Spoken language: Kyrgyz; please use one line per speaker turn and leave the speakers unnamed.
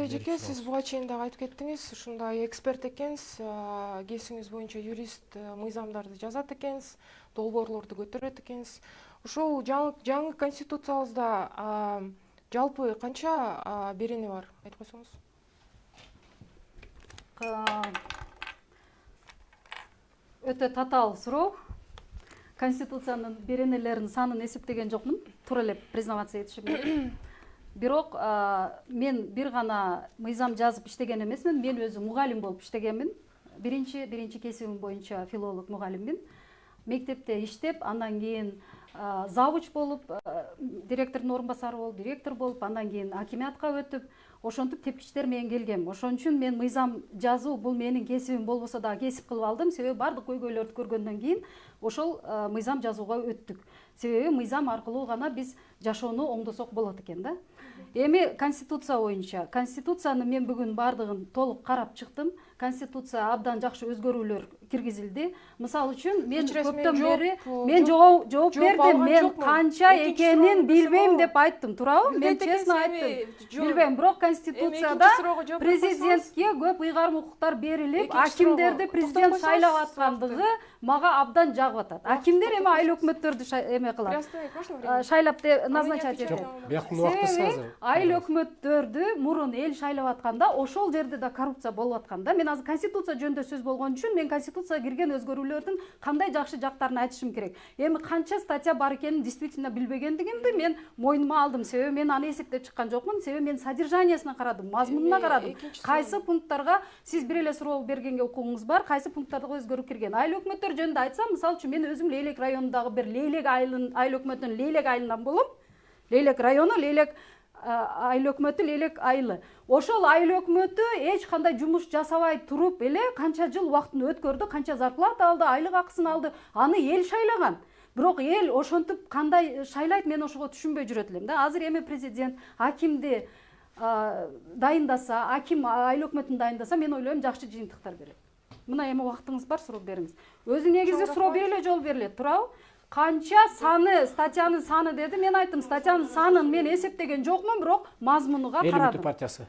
Эжеке, сиз буга чейин дагы айтып кеттиңиз, ушундай эксперт экенсиз, кесиңиз боюнча юрист мыйзамдарды жазат экенсиз, долбоорлорду көтөрөт экенсиз. Ушул жаңы конституциябызда жалпы канча берене бар, айтып койсоңуз?
Өтө татаал суроо. Конституциянын беренелеринин санын эсептеген жокмун, туура эле признаваться этишим керек. Бирок мен бир гана мыйзам жазып иштеген эмесмин, мен өзүм мугалим болуп иштегенмин. Биринчи кесибим боюнча филолог мугалиммин. Мектепте иштеп, андан кийин завуч болуп, директордун орун басары болуп, директор болуп, андан кийин акимиатка өтүп, ошентип тепкичтер менен келгем. Ошон үчүн мен мыйзам жазуу бул менин кесибим болбосо да кесип кылып алдым. Себеби бардык көйгөйлөрдү көргөндөн кийин ошол мыйзам жазууга өттүк. Себеби мыйзам аркылуу гана биз жашоону оңдосок болот экен да. Эми конституция боюнча, конституцияны мен бүгүн бардыгын толук карап чыктым. Конституция абдан жакшы өзгөрүүлөр киргизилди. Мисалы үчүн мен көптөн бери мен жооп бердим. Мен канча экенин билбейм деп айттым, туурабы? Мен честно айттым. Билбейм, бирок конституцияда президентке көп ыйгарым укуктар берилип, акимдерди президент шайлап аткандыгы мага абдан жагып атат. Акимдер эми айыл өкмөттөрдү эме кылат. Шайлап назначать этет. Себеби айыл өкмөттөрдү мурун эл шайлап атканда ошол жерде да коррупция болуп атканда, мен азыр конституция жөнүндө сөз болгон үчүн мен конституцияга кирген өзгөрүүлөрдүн кандай жакшы жактарын айтышым керек. Эми канча статья бар экенин действительно билбегендигимди мен мойнума алдым. Себеби мен аны эсептеп чыккан жокмун. Себеби мен содержаниясына карадым, мазмунуна карадым. Кайсы пункттарга сиз бир эле суроо бергенге укугуңуз бар, кайсы пункттарга өзгөрүп кирген. Айыл өкмөттөр жөнүндө айтсам, мисалы үчүн мен өзүм Лейлек районундагы бир Лейлек айыл өкмөтүнүн Лейлек айылынан болом. Лейлек району, Лейлек айыл өкмөтү, Лейлек айылы. Ошол айыл өкмөтү эч кандай жумуш жасабай туруп эле канча жыл убактын өткөрдү, канча зарплата алды, айлык акысын алды. Аны эл шайлаган. Бирок эл ошентип кандай шайлайт, мен ошого түшүнбөй жүрөт элем да. Азыр эми президент акимди дайындаса, аким айыл өкмөтүн дайындаса, мен ойлойм жакшы жыйынтыктар берет. Мына эми убактыңыз бар, суроо бериңиз. Өзү негизи суроо бир эле жолу берилет, туурабы? Канча саны, статьянын саны деди. Мен айттым, статьянын санын мен эсептеген жокмун, бирок мазмунуга карадым.
Эл партиясы.